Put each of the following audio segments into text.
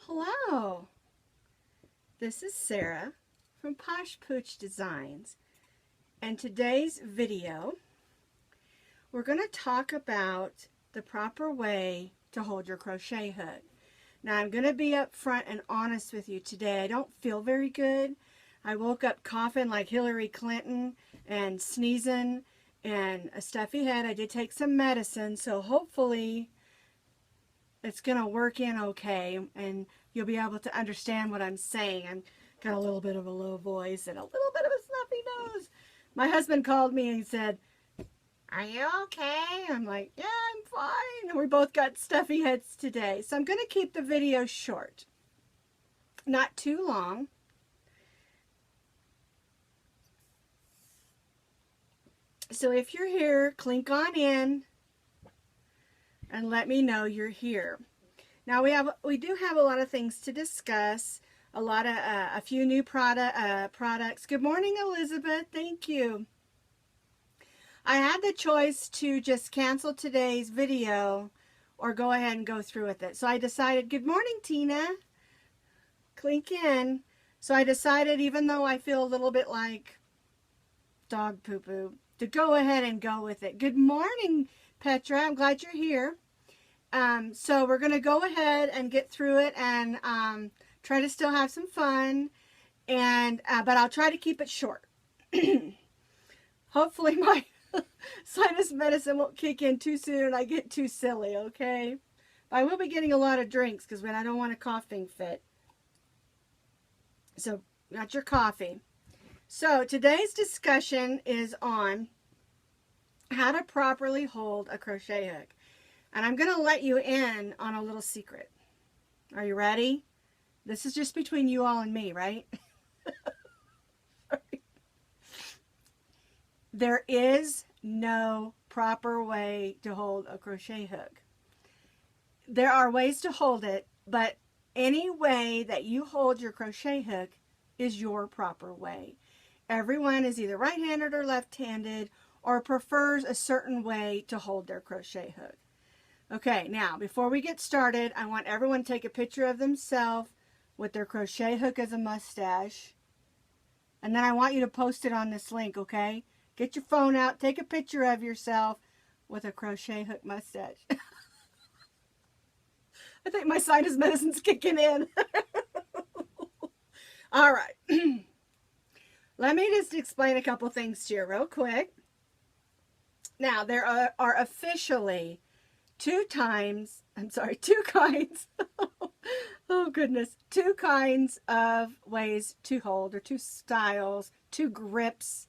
Hello, this is Sara from Posh Pooch Designs, and today's video we're going to talk about the proper way to hold your crochet hook. Now I'm going to be upfront and honest with you today. I don't feel very good. I woke up coughing like Hillary Clinton and sneezing and a stuffy head. I did take some medicine, so hopefully it's going to work in okay and you'll be able to understand what I'm saying. I've got a little bit of a low voice and a little bit of a snuffy nose. My husband called me and he said, "Are you okay?" I'm like, "Yeah, I'm fine." And we both got stuffy heads today. So I'm going to keep the video short. Not too long. So if you're here, clink on in and let me know you're here. Now we do have a lot of things to discuss, a few new products. Good morning, Elizabeth. Thank you. I had the choice to just cancel today's video or go ahead and go through with it. So I decided, good morning, Tina. Clink in. So I decided, even though I feel a little bit like dog poo-poo, to go ahead and go with it. Good morning, Petra. I'm glad you're here. So we're going to go ahead and get through it and try to still have some fun, and but I'll try to keep it short. Hopefully my sinus medicine won't kick in too soon and I get too silly, okay? But I will be getting a lot of drinks because I don't want a coughing fit. So got your coffee. So today's discussion is on how to properly hold a crochet hook. And I'm going to let you in on a little secret. Are you ready? This is just between you all and me, right? There is no proper way to hold a crochet hook. There are ways to hold it, but any way that you hold your crochet hook is your proper way. Everyone is either right-handed or left-handed or prefers a certain way to hold their crochet hook. Okay, now, before we get started, I want everyone to take a picture of themselves with their crochet hook as a mustache. And then I want you to post it on this link, okay? Get your phone out, take a picture of yourself with a crochet hook mustache. I think my sinus medicine's kicking in. All right. Let me just explain a couple things to you real quick. Now, there are officially two kinds, oh goodness, two kinds of ways to hold, or two styles, two grips,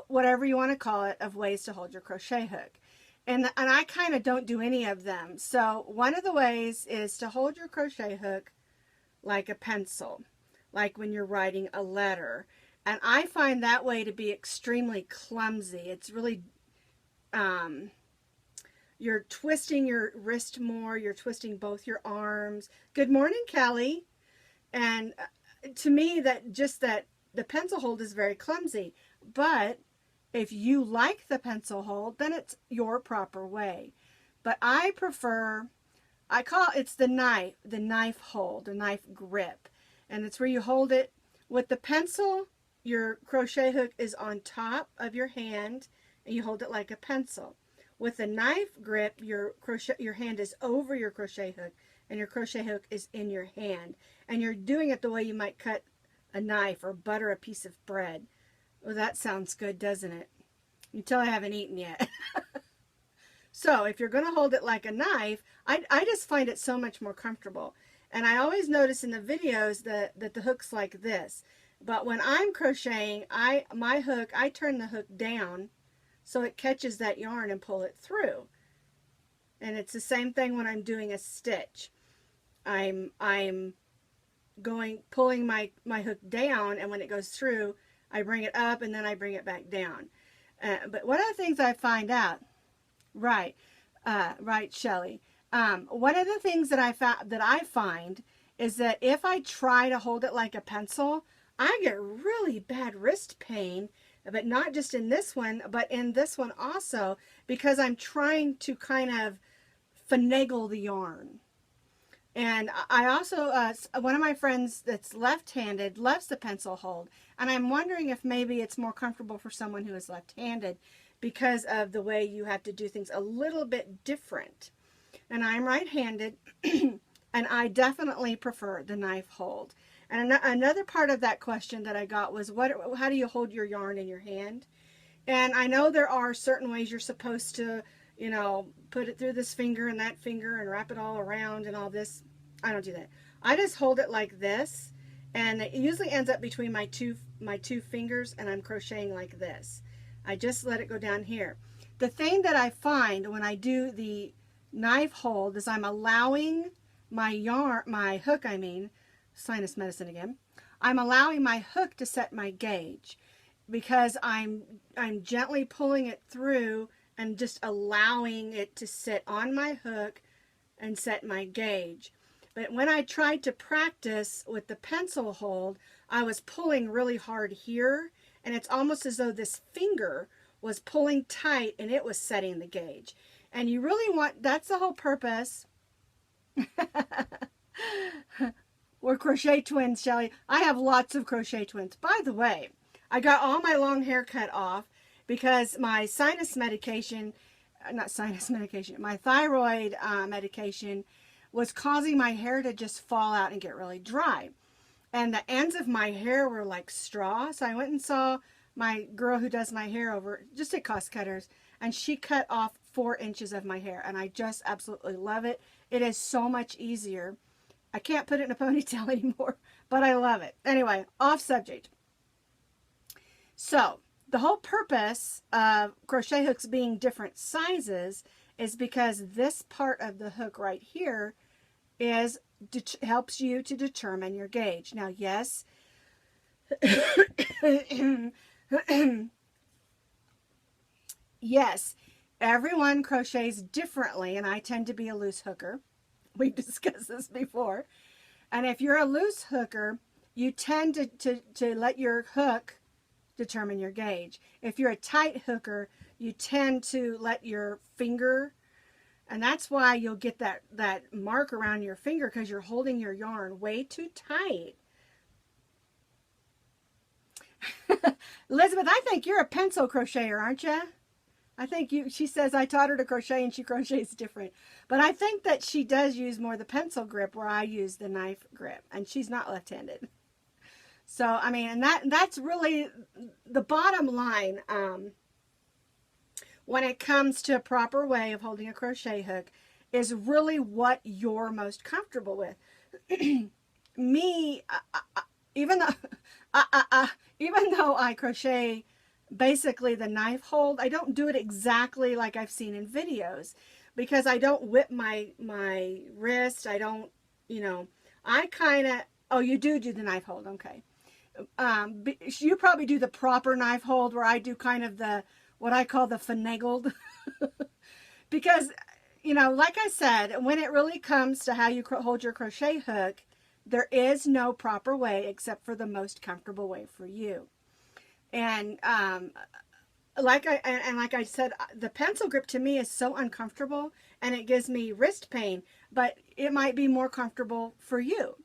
whatever you want to call it, of ways to hold your crochet hook. And I kind of don't do any of them. So one of the ways is to hold your crochet hook like a pencil, like when you're writing a letter. And I find that way to be extremely clumsy. It's really, you're twisting your wrist more. You're twisting both your arms. Good morning, Kelly. And to me, that the pencil hold is very clumsy. But if you like the pencil hold, then it's your proper way. But I prefer, it's the knife hold, the knife grip. And it's where you hold it with the pencil. Your crochet hook is on top of your hand and you hold it like a pencil. With a knife grip, your hand is over your crochet hook and your crochet hook is in your hand. And you're doing it the way you might cut a knife or butter a piece of bread. Well, that sounds good, doesn't it? Until I haven't eaten yet. So if you're going to hold it like a knife, I just find it so much more comfortable. And I always notice in the videos that the hook's like this. But when I'm crocheting, I turn the hook down so it catches that yarn and pull it through. And it's the same thing when I'm doing a stitch. I'm pulling my hook down, and when it goes through, I bring it up and then I bring it back down. But one of the things I find out, right, Shelley. One of the things that I find is that if I try to hold it like a pencil, I get really bad wrist pain, but not just in this one, but in this one also, because I'm trying to kind of finagle the yarn. And I also, one of my friends that's left-handed loves the pencil hold. And I'm wondering if maybe it's more comfortable for someone who is left-handed because of the way you have to do things a little bit different. And I'm right-handed, and I definitely prefer the knife hold. And another part of that question that I got was, how do you hold your yarn in your hand? And I know there are certain ways you're supposed to, you know, put it through this finger and that finger and wrap it all around and all this. I don't do that. I just hold it like this, and it usually ends up between my two fingers, and I'm crocheting like this. I just let it go down here. The thing that I find when I do the knife hold is I'm allowing my hook, sinus medicine again. I'm allowing my hook to set my gauge, because I'm gently pulling it through and just allowing it to sit on my hook and set my gauge. But when I tried to practice with the pencil hold, I was pulling really hard here, and it's almost as though this finger was pulling tight and it was setting the gauge. And you really want, that's the whole purpose. We're crochet twins, Shelly. I have lots of crochet twins. By the way, I got all my long hair cut off because my sinus medication, not sinus medication, my thyroid medication was causing my hair to just fall out and get really dry. And the ends of my hair were like straw. So I went and saw my girl who does my hair over just at Cost Cutters, and she cut off 4 inches of my hair, and I just absolutely love it. It is so much easier. I can't put it in a ponytail anymore, but I love it. Anyway, off subject. So the whole purpose of crochet hooks being different sizes is because this part of the hook right here helps you to determine your gauge. Now, yes, yes, everyone crochets differently, and I tend to be a loose hooker. We've discussed this before. And if you're a loose hooker, you tend to let your hook determine your gauge. If you're a tight hooker, you tend to let your finger, and that's why you'll get that mark around your finger, because you're holding your yarn way too tight. Elizabeth, I think you're a pencil crocheter, aren't you? I think she says I taught her to crochet and she crochets different. But I think that she does use more the pencil grip where I use the knife grip. And she's not left-handed. So, I mean, and that's really the bottom line when it comes to a proper way of holding a crochet hook, is really what you're most comfortable with. Me, even though I crochet basically the knife hold, I don't do it exactly like I've seen in videos, because I don't whip my wrist. I don't, you know, I kind of, oh, you do the knife hold, okay. You probably do the proper knife hold, where I do kind of what I call the finagled. Because, you know, like I said, when it really comes to how you hold your crochet hook, there is no proper way except for the most comfortable way for you. And like I said, the pencil grip to me is so uncomfortable, and it gives me wrist pain, but it might be more comfortable for you.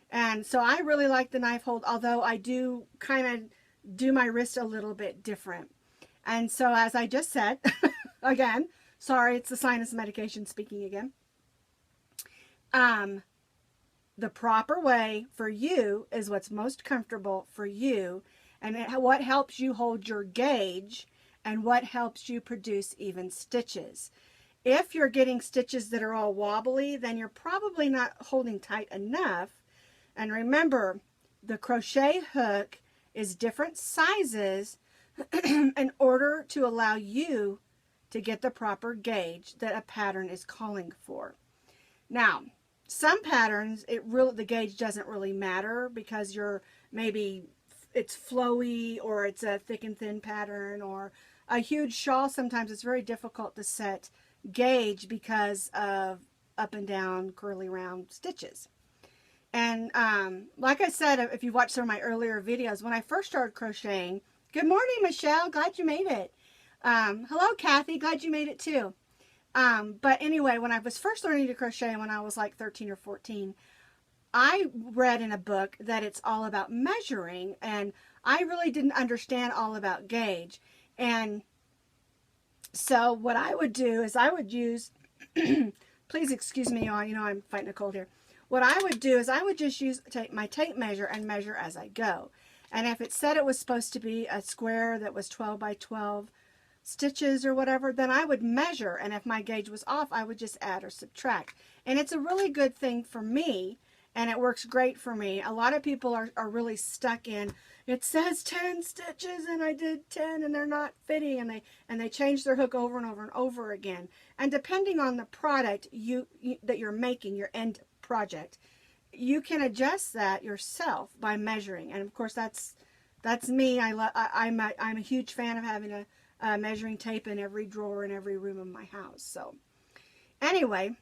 And so I really like the knife hold, although I do kind of do my wrist a little bit different. And so, as I just said, again, sorry, it's the sinus medication speaking again. The proper way for you is what's most comfortable for you, and what helps you hold your gauge, and what helps you produce even stitches. If you're getting stitches that are all wobbly, then you're probably not holding tight enough. And remember, the crochet hook is different sizes in order to allow you to get the proper gauge that a pattern is calling for. Now, some patterns, the gauge doesn't really matter, because maybe it's flowy, or it's a thick and thin pattern, or a huge shawl. Sometimes it's very difficult to set gauge because of up and down curly round stitches. And like I said, if you've watched some of my earlier videos, when I first started crocheting, good morning, Michelle. Glad you made it. Hello, Kathy. Glad you made it too. But anyway, when I was first learning to crochet when I was like 13 or 14, I read in a book that it's all about measuring, and I really didn't understand all about gauge. And so what I would do is I would use, please excuse me, you know I'm fighting a cold here. What I would do is I would just take my tape measure and measure as I go. And if it said it was supposed to be a square that was 12 by 12 stitches or whatever, then I would measure. And if my gauge was off, I would just add or subtract. And it's a really good thing for me, and it works great for me. A lot of people are really stuck in, it says 10 stitches and I did 10 and they're not fitting, and they change their hook over and over and over again. And depending on the product that you're making, your end project, you can adjust that yourself by measuring. And of course that's me. I'm a huge fan of having a measuring tape in every drawer in every room of my house. So anyway,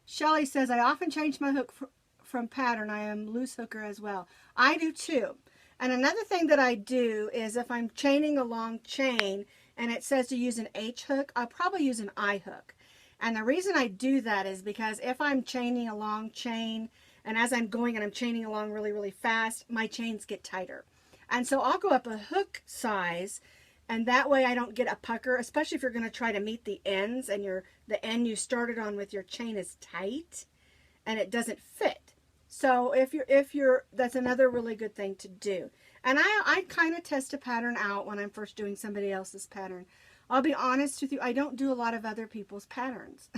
Shelly says, I often change my hook from pattern. I am loose hooker as well. I do too. And another thing that I do is if I'm chaining a long chain and it says to use an H hook, I'll probably use an I hook. And the reason I do that is because if I'm chaining a long chain, and as I'm going and I'm chaining along really, really fast, my chains get tighter. And so I'll go up a hook size, and that way I don't get a pucker, especially if you're going to try to meet the ends and the end you started on with your chain is tight and it doesn't fit. So if you're that's another really good thing to do. And I kind of test a pattern out when I'm first doing somebody else's pattern. I'll be honest with you, I don't do a lot of other people's patterns.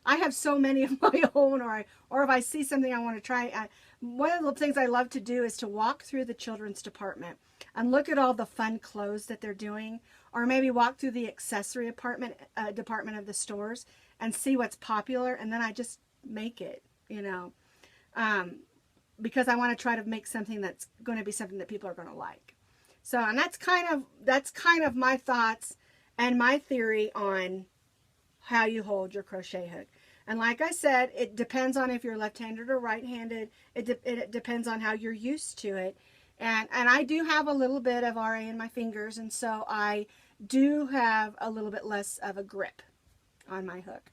I have so many of my own, or if I see something I want to try. One of the things I love to do is to walk through the children's department and look at all the fun clothes that they're doing, or maybe walk through the accessory department of the stores and see what's popular, and then I just make it, you know, because I want to try to make something that's going to be something that people are going to like. So, and that's kind of my thoughts and my theory on how you hold your crochet hook. And like I said, it depends on if you're left-handed or right-handed. It depends on how you're used to it. And I do have a little bit of RA in my fingers, and so I do have a little bit less of a grip on my hook.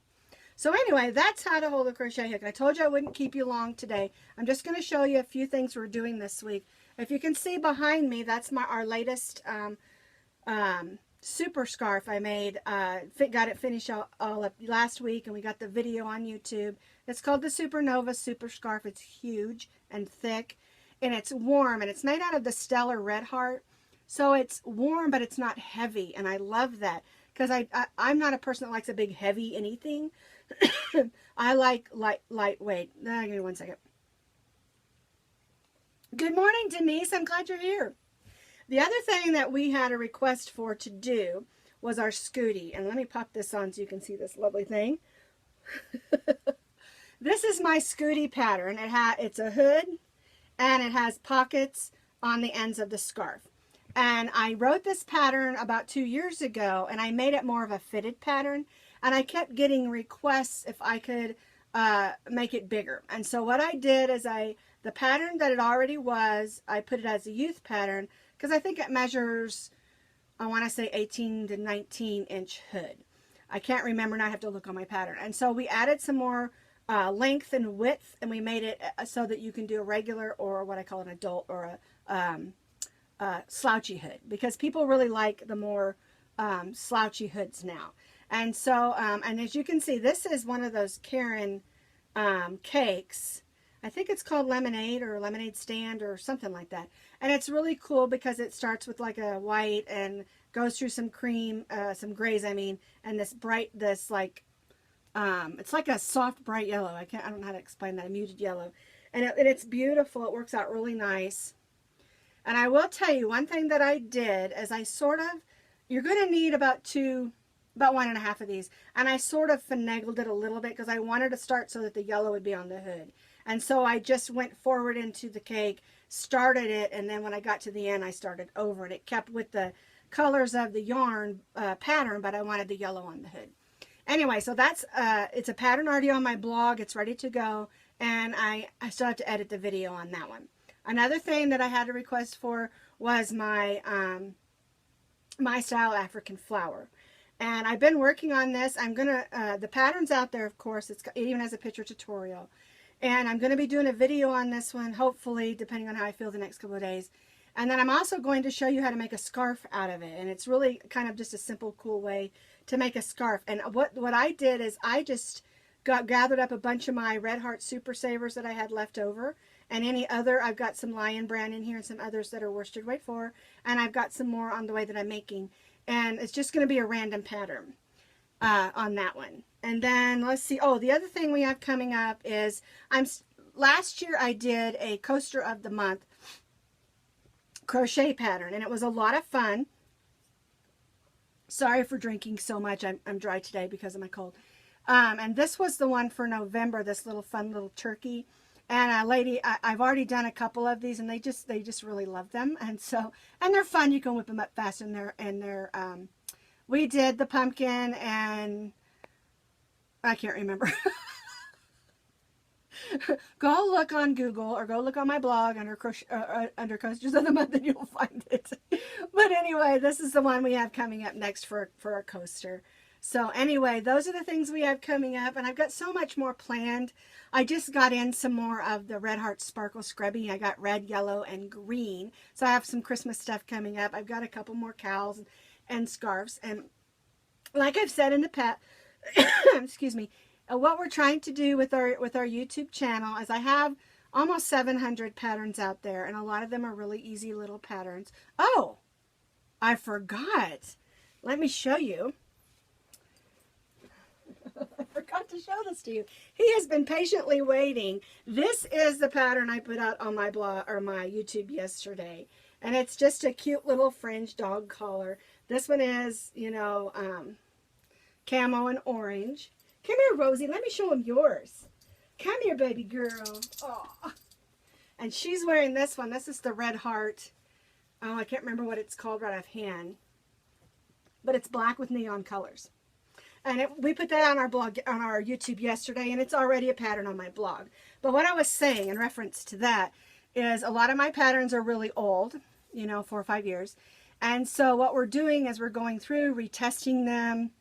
So anyway, that's how to hold a crochet hook. I told you I wouldn't keep you long today. I'm just going to show you a few things we're doing this week. If you can see behind me, that's our latest super scarf I made. Got it finished all up last week, and we got the video on YouTube. It's called the Supernova Super Scarf. It's huge and thick, and it's warm, and it's made out of the Stellar Red Heart. So it's warm, but it's not heavy, and I love that because I'm not a person that likes a big heavy anything. I like lightweight. Give me one second. Good morning, Denise. I'm glad you're here. The other thing that we had a request for to do was our Scooty. And let me pop this on so you can see this lovely thing. This is my Scooty pattern. It's a hood, and it has pockets on the ends of the scarf. And I wrote this pattern about 2 years ago, and I made it more of a fitted pattern. And I kept getting requests if I could make it bigger. And so what I did is the pattern that it already was, I put it as a youth pattern because I think it measures, I want to say 18 to 19 inch hood. I can't remember, and I have to look on my pattern. And so we added some more length and width, and we made it so that you can do a regular or what I call an adult or a slouchy hood, because people really like the more slouchy hoods now. And so, and as you can see, this is one of those Karen cakes. I think it's called Lemonade or Lemonade Stand or something like that. And it's really cool because it starts with like a white and goes through some cream, some grays, I mean, and this bright, it's like a soft, bright yellow. I don't know how to explain that, a muted yellow. And it's beautiful. It works out really nice. And I will tell you, one thing that I did is you're going to need about 1.5 of these, and I sort of finagled it a little bit because I wanted to start so that the yellow would be on the hood. And so I just went forward into the cake, started it, and then when I got to the end, I started over it. It kept with the colors of the yarn pattern, but I wanted the yellow on the hood. Anyway, so that's it's a pattern already on my blog. It's ready to go. and I still have to edit the video on that one. Another thing that I had a request for was my my style African flower. And I've been working on this. I'm going to, the pattern's out there, of course. It even has a picture tutorial. And I'm going to be doing a video on this one, hopefully, depending on how I feel the next couple of days. And then I'm also going to show you how to make a scarf out of it. And it's really kind of just a simple, cool way to make a scarf. And what I did is I just gathered up a bunch of my Red Heart Super Savers that I had left over. And any other, I've got some Lion Brand in here and some others that are worsted weight 4. And I've got some more on the way that I'm making. And it's just going to be a random pattern on that one. And then let's see. Oh, the other thing we have coming up is last year I did a coaster of the month crochet pattern, and it was a lot of fun. Sorry for drinking so much. I'm dry today because of my cold. And this was the one for November. This little fun little turkey. And a lady, I've already done a couple of these, and they just really love them, and they're fun. You can whip them up fast, and they're we did the pumpkin, and I can't remember. Go look on Google or go look on my blog under Coasters of the Month, and you'll find it. But anyway, this is the one we have coming up next for a coaster. So anyway, those are the things we have coming up, and I've got so much more planned. I just got in some more of the Red Heart Sparkle Scrubby. I got red, yellow, and green. So I have some Christmas stuff coming up. I've got a couple more cowls and scarves. And like I've said in the past, excuse me, what we're trying to do with our YouTube channel is I have almost 700 patterns out there, and a lot of them are really easy little patterns. Oh, I forgot. Let me show you. I forgot to show this to you. He has been patiently waiting. This is the pattern I put out on my blog or my YouTube yesterday. And it's just a cute little fringe dog collar. This one is, you know, camo and orange. Come here, Rosie. Let me show him yours. Come here, baby girl. Oh. And she's wearing this one. This is the Red Heart. Oh, I can't remember what it's called right offhand. But it's black with neon colors. And we put that on our blog, on our YouTube yesterday, and it's already a pattern on my blog. But what I was saying in reference to that is a lot of my patterns are really old, you know, 4 or 5 years. And so what we're doing is we're going through, retesting them,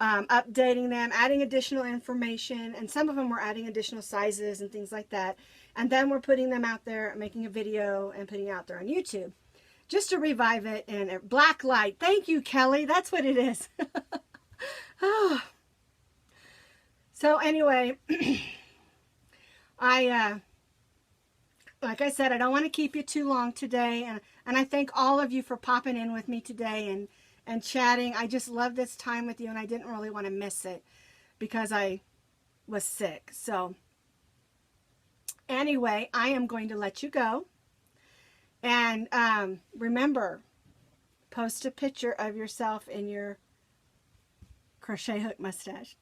updating them, adding additional information, and some of them we're adding additional sizes and things like that. And then we're putting them out there, making a video and putting it out there on YouTube just to revive it. And black light. Thank you, Kelly. That's what it is. So anyway, like I said, I don't want to keep you too long today, and I thank all of you for popping in with me today and chatting. I just love this time with you, and I didn't really want to miss it because I was sick. So anyway, I am going to let you go, and remember, post a picture of yourself in your crochet hook mustache.